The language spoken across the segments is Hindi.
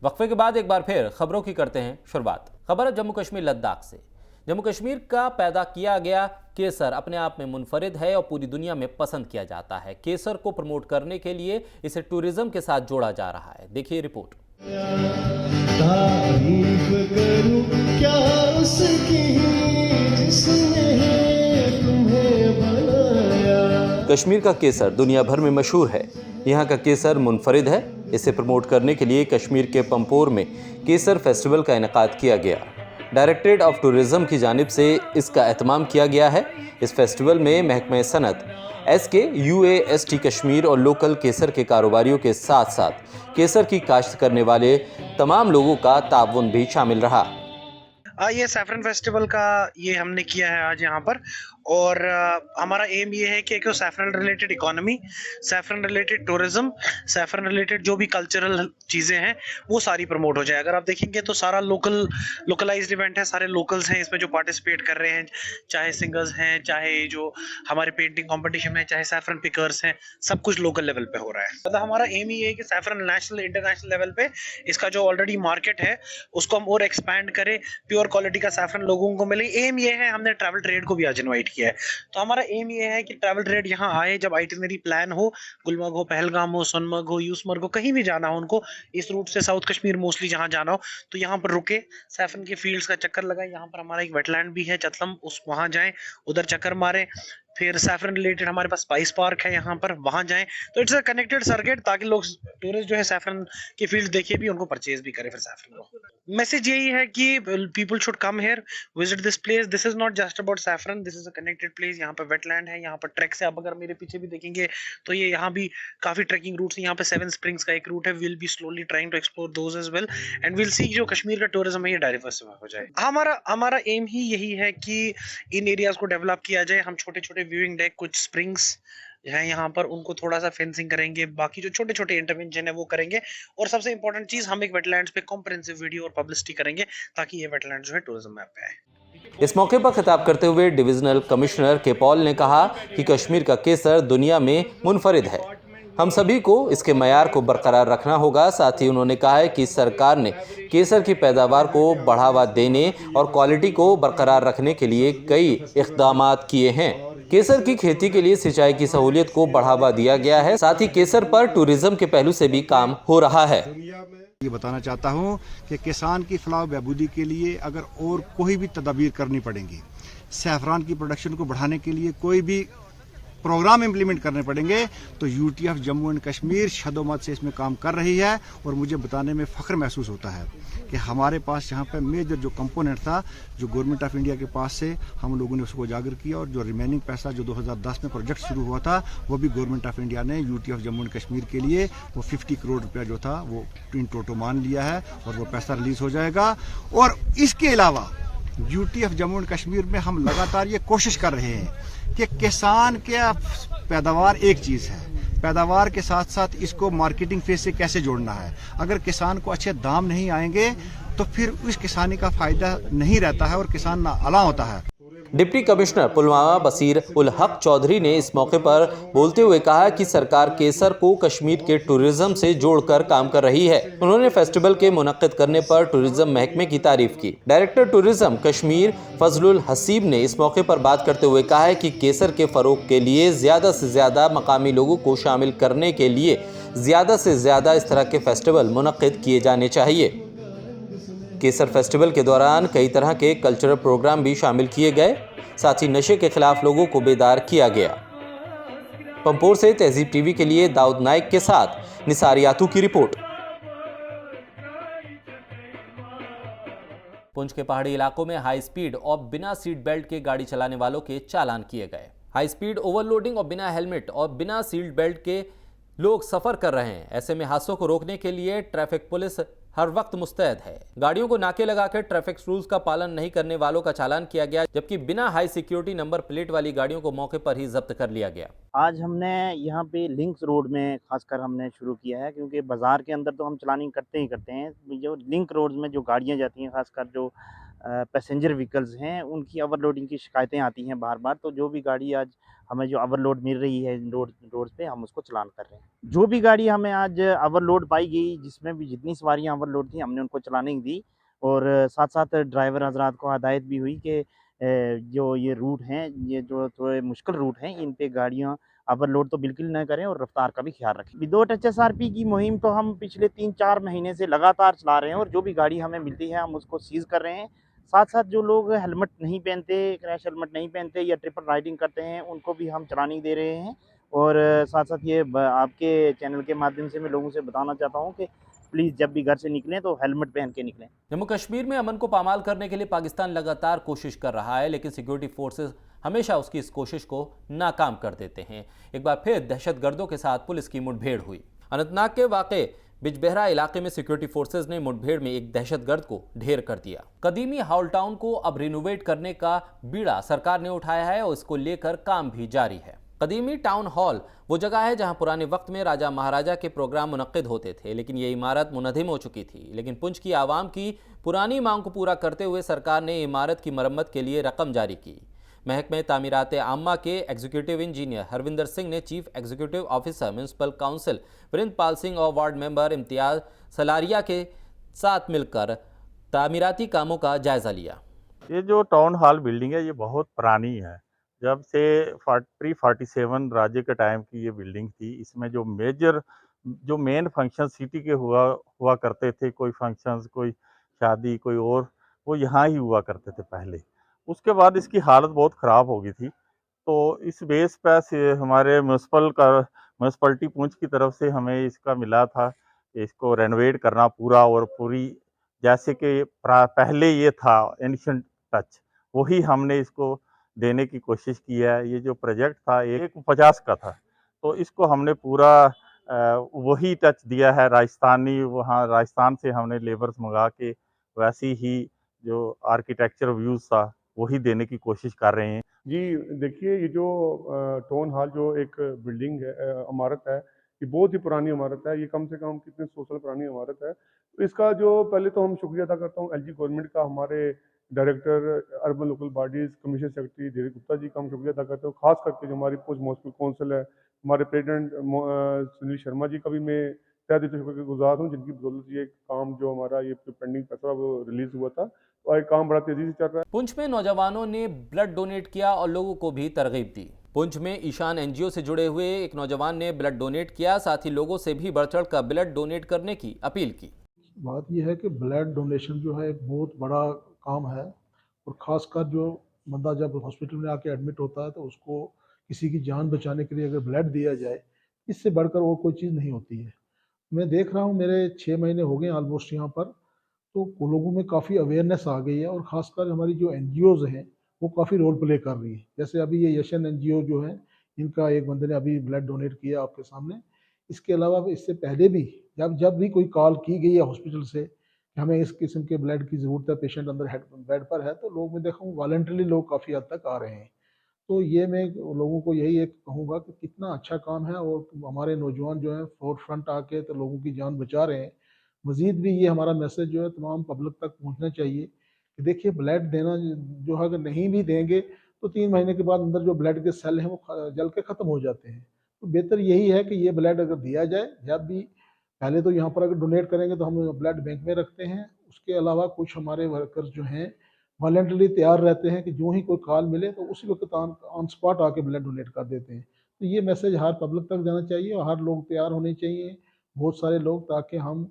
वक्फे के बाद एक बार फिर खबरों की करते हैं शुरुआत। खबर है जम्मू कश्मीर लद्दाख से। जम्मू कश्मीर का पैदा किया गया केसर अपने आप में मुनफरिद है और पूरी दुनिया में पसंद किया जाता है। केसर को प्रमोट करने के लिए इसे टूरिज्म के साथ जोड़ा जा रहा है। देखिए रिपोर्ट। तारीफ करूं क्या उसकी जिसने तुम्हें बनाया। कश्मीर का केसर दुनिया भर में मशहूर है। यहाँ का केसर मुनफरिद है। इसे प्रमोट करने के लिए कश्मीर के पंपोर में केसर फेस्टिवल का इनेकाद किया गया। डायरेक्टरेट ऑफ टूरिज्म की जानिब से इसका एहतमाम किया गया है। इस फेस्टिवल में महकमे सनत, SK, UAST कश्मीर और लोकल केसर के कारोबारियों के साथ साथ केसर की काश्त करने वाले तमाम लोगों का ताउन भी शामिल रहा। ये सैफरन फेस्टिवल का ये हमने किया है आज यहाँ पर, और हमारा एम ये है कि एक saffron related economy, saffron related tourism, saffron related जो भी कल्चरल चीज़ें हैं वो सारी प्रमोट हो जाए। अगर आप देखेंगे तो सारा लोकलाइज्ड इवेंट है, सारे लोकल्स हैं इसमें जो पार्टिसिपेट कर रहे हैं, चाहे सिंगर्स हैं, चाहे जो हमारे पेंटिंग कॉम्पिटिशन है, चाहे सैफरन पिकर्स हैं, सब कुछ लोकल लेवल पे हो रहा है। मतलब हमारा एम ये है कि सैफरन नेशनल इंटरनेशनल लेवल पे इसका जो ऑलरेडी मार्केट है उसको हम और एक्सपैंड करें, प्योर क्वालिटी का सैफरन लोगों को मिले। एम ये है, हमने ट्रैवल ट्रेड को भी आज इनवाइट किया है। तो हमारा एम ये है कि ट्रैवल ट्रेड यहाँ आए, जब आइटिनरी प्लान हो, गुलमर्ग हो, पहलगाम हो, सोनमर्ग हो, यूसमर्ग हो, कहीं भी जाना हो उनको, इस रूट से साउथ कश्मीर मोस्टली जहाँ जाना हो तो यहाँ पर रुके, सैफरन के फील्ड्स का चक्कर लगाए। यहाँ पर हमारा एक वेटलैंड भी है चतलम, उस वहाँ जाएं, उधर चक्कर मारें। फिर सैफरन रिलेटेड हमारे पास स्पाइस पार्क है यहाँ पर, वहाँ जाएं। तो इट्स अ कनेक्टेड सर्किट, ताकि लोग टूरिस्ट जो है सैफरन की फील्ड देखे भी, उनको परचेज भी करे फिर सैफरन को। मैसेज यही है कि people should come here, visit this place. This is not just about saffron, this is a connected place. यहाँ पर वेटलैंड है, यहाँ पर ट्रैक से आप अगर मेरे पीछे भी देखेंगे तो ये यहाँ भी काफी ट्रैकिंग रूट्स हैं। यहाँ पे 7 स्प्रिंग्स का एक रूट है, will be slowly trying to explore those as well, and will see जो कश्मीर का टूरिज्म है ये डाइवर्सिफाई हो जाए। हमारा एम ही यही है कि इन एरियाज को डेवलप किया जाए। हम छोटे छोटे व्यूइंग डेक, कुछ स्प्रिंग्स है यहाँ पर, उनको थोड़ा सा फेंसिंग करेंगे, बाकी जो छोटे छोटे इंटरवेंशन है वो करेंगे, और सबसे इंपॉर्टेंट चीज, हम एक वेटलैंड्स पे कॉम्प्रिहेंसिव वीडियो और पब्लिसिटी करेंगे ताकि ये वेटलैंड जो है टूरिज्म मैप पे आए। इस मौके पर खिताब करते हुए डिविजनल कमिश्नर के पॉल ने कहा कि कश्मीर का केसर दुनिया में मुनफरिद है। हम सभी को इसके मयार को बरकरार रखना होगा। साथ ही उन्होंने कहा है कि सरकार ने केसर की पैदावार को बढ़ावा देने और क्वालिटी को बरकरार रखने के लिए कई इक़दामात किए हैं। केसर की खेती के लिए सिंचाई की सहूलियत को बढ़ावा दिया गया है। साथ ही केसर पर टूरिज्म के पहलू से भी काम हो रहा है। ये बताना चाहता हूँ कि किसान की फलाह बहबूदी के लिए अगर और कोई भी तदाबीर करनी पड़ेंगी, सैफरान की प्रोडक्शन को बढ़ाने के लिए कोई भी प्रोग्राम इम्प्लीमेंट करने पड़ेंगे, तो UTF जम्मू एंड कश्मीर शदोमत से इसमें काम कर रही है। और मुझे बताने में फ़ख्र महसूस होता है कि हमारे पास यहाँ पे मेजर जो कंपोनेंट था, जो गवर्नमेंट ऑफ इंडिया के पास से हम लोगों ने उसको उजागर किया, और जो रिमेनिंग पैसा जो 2010 में प्रोजेक्ट शुरू हुआ था वो भी गवर्नमेंट ऑफ इंडिया ने UTF जम्मू एंड कश्मीर के लिए वो 50 करोड़ रुपया जो था वो इन टोटो मान लिया है, और वो पैसा रिलीज हो जाएगा। और इसके अलावा UTF जम्मू एंड कश्मीर में हम लगातार ये कोशिश कर रहे हैं कि किसान के पैदावार एक चीज़ है, पैदावार के साथ साथ इसको मार्केटिंग फेज से कैसे जोड़ना है। अगर किसान को अच्छे दाम नहीं आएंगे तो फिर उस किसानी का फायदा नहीं रहता है और किसान ना अला होता है। डिप्टी कमिश्नर पुलवामा बसीर उल हक चौधरी ने इस मौके पर बोलते हुए कहा कि सरकार केसर को कश्मीर के टूरिज्म से जोड़कर काम कर रही है। उन्होंने फेस्टिवल के मुनक्किद करने पर टूरिज्म महकमे की तारीफ की। डायरेक्टर टूरिज्म कश्मीर फजलुल हसीब ने इस मौके पर बात करते हुए कहा है कि केसर के फरोग के लिए ज़्यादा से ज़्यादा मकामी लोगों को शामिल करने के लिए ज़्यादा से ज़्यादा इस तरह के फेस्टिवल मुनक्किद किए जाने चाहिए। केसर फेस्टिवल के दौरान कई तरह के कल्चरल प्रोग्राम भी शामिल किए गए। साथ ही नशे के खिलाफ लोगों को बेदार किया गया। पंपोर से तहजीब टीवी के लिए दाऊद नाइक के साथ निसार यातू की रिपोर्ट। पुंछ के पहाड़ी इलाकों में हाई स्पीड और बिना सीट बेल्ट के गाड़ी चलाने वालों के चालान किए गए। हाई स्पीड ओवरलोडिंग और बिना हेलमेट और बिना सीट बेल्ट के लोग सफर कर रहे हैं। ऐसे में हादसों को रोकने के लिए ट्रैफिक पुलिस हर वक्त मुस्तैद है। गाड़ियों को नाके लगाकर ट्रैफिक रूल्स का पालन नहीं करने वालों का चालान किया गया, जबकि बिना हाई सिक्योरिटी नंबर प्लेट वाली गाड़ियों को मौके पर ही जब्त कर लिया गया। आज हमने यहाँ पे लिंक्स रोड में खासकर हमने शुरू किया है, क्योंकि बाज़ार के अंदर तो हम चलानिंग करते ही करते हैं। जो लिंक रोड में जो गाड़ियाँ जाती हैं, खासकर जो पैसेंजर व्हीकल्स हैं उनकी ओवरलोडिंग की शिकायतें आती हैं बार-बार। तो जो भी गाड़ी आज हमें जो ओवरलोड मिल रही है रोड्स पे हम उसको चालान कर रहे हैं। जो भी गाड़ी हमें आज ओवरलोड पाई गई जिसमें भी जितनी सवारियाँ ओवरलोड थी हमने उनको चलाने दी और साथ-साथ ड्राइवर हज़रात को हिदायत भी हुई कि जो ये रूट हैं, ये जो थोड़े मुश्किल रूट हैं, इन पे गाड़ियाँ ओवरलोड तो बिल्कुल ना करें और रफ़्तार का भी ख़्याल रखें। विदाउट एचएसआरपी की मुहिम तो हम पिछले 3-4 महीने से लगातार चला रहे हैं और जो भी गाड़ी हमें मिलती है हम उसको सीज़ कर रहे हैं। साथ-साथ जो लोग हेलमेट नहीं पहनते, क्रैश हेलमेट नहीं पहनते या ट्रिपल राइडिंग करते हैं, उनको भी हम चलानी दे रहे हैं। और साथ-साथ ये आपके चैनल के माध्यम से मैं लोगों से बताना चाहता हूँ कि प्लीज़ जब भी घर से निकलें तो हेलमेट पहन के निकलें। जम्मू कश्मीर में अमन को पामाल करने के लिए पाकिस्तान लगातार कोशिश कर रहा है, लेकिन सिक्योरिटी फोर्सेस हमेशा उसकी इस कोशिश को नाकाम कर देते हैं। एक बार फिर दहशतगर्दों के साथ पुलिस की मुठभेड़ हुई। अनंतनाग के वाक़े बिजबेहरा इलाके में सिक्योरिटी फोर्सेज ने मुठभेड़ में एक दहशतगर्द को ढेर कर दिया। कदीमी हाउल टाउन को अब रिनोवेट करने का बीड़ा सरकार ने उठाया है और इसको लेकर काम भी जारी है। कदीमी टाउन हॉल वो जगह है जहां पुराने वक्त में राजा महाराजा के प्रोग्राम मुनक्किद होते थे, लेकिन ये इमारत मुनहदिम हो चुकी थी। लेकिन पुंछ की आवाम की पुरानी मांग को पूरा करते हुए सरकार ने इमारत की मरम्मत के लिए रकम जारी की। महकमे तामीरात आम्मा के एग्जीक्यूटिव इंजीनियर हरविंदर सिंह ने chief executive officer municipal council Varinderpal Singh और वार्ड मेंबर इम्तियाज सलारिया के साथ मिलकर तामीराती कामों का जायजा लिया। ये जो टाउन हॉल बिल्डिंग है ये बहुत पुरानी है। जब से प्री 47 राज्य के टाइम की ये बिल्डिंग थी। इसमें जो मेन फंक्शन सिटी के हुआ करते थे, कोई फंक्शंस, कोई शादी, कोई और, वो यहाँ ही हुआ करते थे पहले। उसके बाद इसकी हालत बहुत ख़राब हो गई थी। तो इस बेस पर से हमारे म्यूनसिपलिटी पुंछ की तरफ से हमें इसका मिला था कि इसको रेनोवेट करना पूरा और पूरी, जैसे कि पहले ये था एंशिएंट टच, वही हमने इसको देने की कोशिश की है। ये जो प्रोजेक्ट था 150 का था, तो इसको हमने पूरा वही टच दिया है। वहाँ राजस्थान से हमने लेबर्स मंगा के वैसी ही जो आर्किटेक्चर व्यूज़ था वही देने की कोशिश कर रहे हैं। जी देखिए, ये जो टाउन हॉल जो एक बिल्डिंग है, इमारत है, ये बहुत ही पुरानी इमारत है। ये कम से कम कितने 100 साल पुरानी इमारत है। तो इसका जो पहले तो हम शुक्रिया अदा करता हूँ एलजी गवर्नमेंट का, हमारे director urban local bodies commission secretary Dheeraj Gupta ji का हम शुक्रिया अदा करते हैं। खास करके जो हमारी पोस्ट म्यूनसिपल काउंसिल है, हमारे प्रेसिडेंट सुनील शर्मा जी का भी मैं तहे दिल से शुक्रगुजार हूँ, जिनकी बदौलत ये काम जो हमारा ये पेंडिंग पैसा वो रिलीज़ हुआ था, और ये काम बड़ा तेज़ी से चल रहा है। पुंछ में नौजवानों ने ब्लड डोनेट किया और लोगों को भी तरगीब दी। पुंछ में ईशान एनजीओ से जुड़े हुए एक नौजवान ने ब्लड डोनेट किया, साथ ही लोगों से भी बढ़ चढ़ कर ब्लड डोनेट करने की अपील की। बात यह है कि ब्लड डोनेशन जो है एक बहुत बड़ा काम है, और ख़ासकर जो बंदा जब हॉस्पिटल में आके एडमिट होता है तो उसको किसी की जान बचाने के लिए अगर ब्लड दिया जाए, इससे बढ़कर और कोई चीज़ नहीं होती है। मैं देख रहा हूँ, मेरे 6 महीने हो गए ऑलमोस्ट यहाँ पर, तो लोगों में काफ़ी अवेयरनेस आ गई है, और ख़ासकर हमारी जो एनजीओज़ हैं वो काफ़ी रोल प्ले कर रही है। जैसे अभी ये यशन एनजीओ जो है, इनका एक बंदे ने अभी ब्लड डोनेट किया आपके सामने। इसके अलावा इससे पहले भी जब भी कोई कॉल की गई है हॉस्पिटल से कि हमें इस किस्म के ब्लड की ज़रूरत है, पेशेंट अंदर बेड पर है, तो लोग, मैं देखा हूँ वॉलंटरी लोग काफ़ी हद तक आ रहे हैं। तो ये मैं लोगों को यही एक कहूँगा कि कितना अच्छा काम है, और हमारे नौजवान जो हैं फोर फ्रंट आके तो लोगों की जान बचा रहे हैं। मज़ीद भी ये हमारा मैसेज जो है तमाम पब्लिक तक पहुँचना चाहिए कि देखिए, ब्लड देना जो है, अगर नहीं भी देंगे तो 3 महीने के बाद अंदर जो ब्लड के सेल हैं वो जल के ख़त्म हो जाते हैं। तो बेहतर यही है कि ये ब्लड अगर दिया जाए, जब भी पहले तो यहाँ पर अगर डोनेट करेंगे तो हम ब्लड बैंक में रखते हैं। उसके अलावा कुछ हमारे वर्कर्स जो हैं वॉलंटरी तैयार रहते हैं कि जो ही कोई कॉल मिले तो उसी वक्त ऑन स्पॉट आके ब्लड डोनेट कर देते हैं। तो ये मैसेज हर पब्लिक तक जाना चाहिए, और हर लोग तैयार होने चाहिए, बहुत सारे लोग, ताकि हम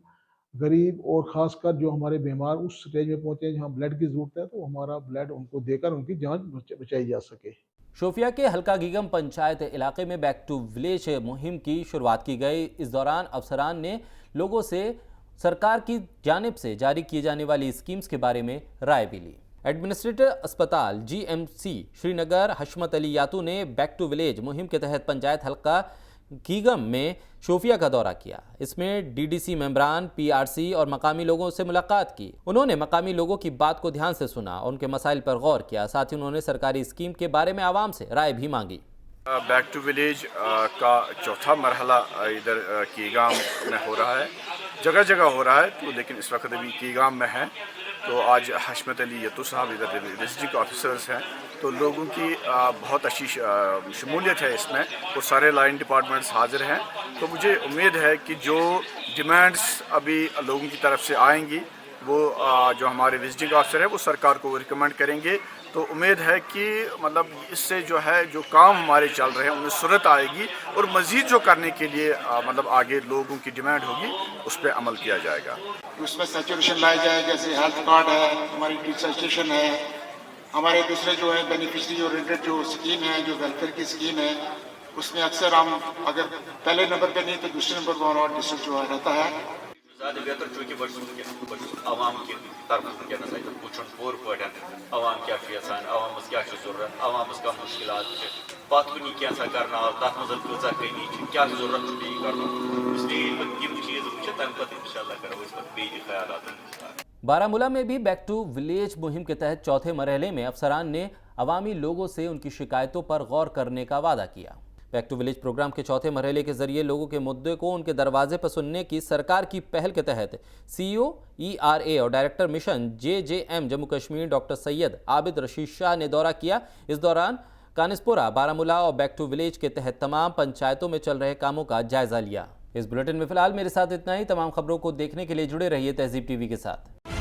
गरीब और ख़ासकर जो हमारे बीमार उस स्टेज में पहुँचे जहाँ ब्लड की ज़रूरत है, तो हमारा ब्लड उनको देकर उनकी जान बचाई जा सके। शोपिया के हल्का गीगम पंचायत इलाके में बैक टू विलेज मुहिम की शुरुआत की गई। इस दौरान अफसरान ने लोगों से सरकार की जानिब से जारी की जाने वाली स्कीम्स के बारे में राय भी ली। एडमिनिस्ट्रेटर अस्पताल जीएमसी श्रीनगर हशमत अली यातू ने बैक टू विलेज मुहिम के तहत पंचायत हल्का गीगम में शोपिया का दौरा किया। इसमें डीडीसी मेंबरान, पीआरसी और मकामी लोगों से मुलाकात की। उन्होंने मकामी लोगों की बात को ध्यान से सुना और उनके मसाइल पर गौर किया। साथ ही उन्होंने सरकारी स्कीम के बारे में आवाम से राय भी मांगी। बैक टू विलेज का चौथा मरहला इधर कीगाम में हो रहा है, जगह जगह हो रहा है, तो लेकिन इस वक्त अभी कीगाम में है। तो आज हशमत अली यतू साहब इधर डिस्ट्रिक्ट ऑफिसर्स हैं, तो लोगों की बहुत अच्छी शमूलियत है इसमें और सारे लाइन डिपार्टमेंट्स हाजिर हैं। तो मुझे उम्मीद है कि जो डिमांड्स अभी लोगों की तरफ से आएंगी वो जो हमारे विजिटिंग ऑफिसर है वो सरकार को रिकमेंड करेंगे। तो उम्मीद है कि मतलब इससे जो है जो काम हमारे चल रहे हैं उनमें सूरत आएगी और मज़ीद जो करने के लिए मतलब आगे लोगों की डिमांड होगी उस पर अमल किया जाएगा। उसमें सैचुरेशन लाया जाए, जैसे हेल्थ कार्ड है, हमारी डिजिटलाइजेशन है, हमारे दूसरे जो है बेनिफिशरी ओरिएंटेड जो स्कीम है, जो वेलफेयर की स्कीम है, उसमें अक्सर हम अगर पहले नंबर पे नहीं तो दूसरे नंबर पर हमारा डिस्ट्रिक्ट जो है रहता है। ज़्यादा बेहतर चूँकि आवाम की तरफ वुचन पूर पे आवाम क्या आवाम क्या जरूरत, आवाम क्या मुश्किल पत कुन क्या करना तथ मज कचा कमी क्या जरूरत कर, इसलिए चीज़ वो तम पे इंशाल्लाह करो इस पे ख्याल। बारामूला में भी बैक टू विलेज मुहिम के तहत चौथे मरहले में अफसरान ने अवामी लोगों से उनकी शिकायतों पर गौर करने का वादा किया। बैक टू विलेज प्रोग्राम के चौथे मरहले के जरिए लोगों के मुद्दे को उनके दरवाजे पर सुनने की सरकार की पहल के तहत CEO ERA और director mission JJM Jammu Kashmir doctor Syed Abid Rashid Shah ने दौरा किया। इस दौरान कानिसपुरा, बारामूला और बैक टू विलेज के तहत तमाम पंचायतों में चल रहे कामों का जायजा लिया। इस बुलेटिन में फिलहाल मेरे साथ इतना ही। तमाम खबरों को देखने के लिए जुड़े रहिए तहजीब TV के साथ।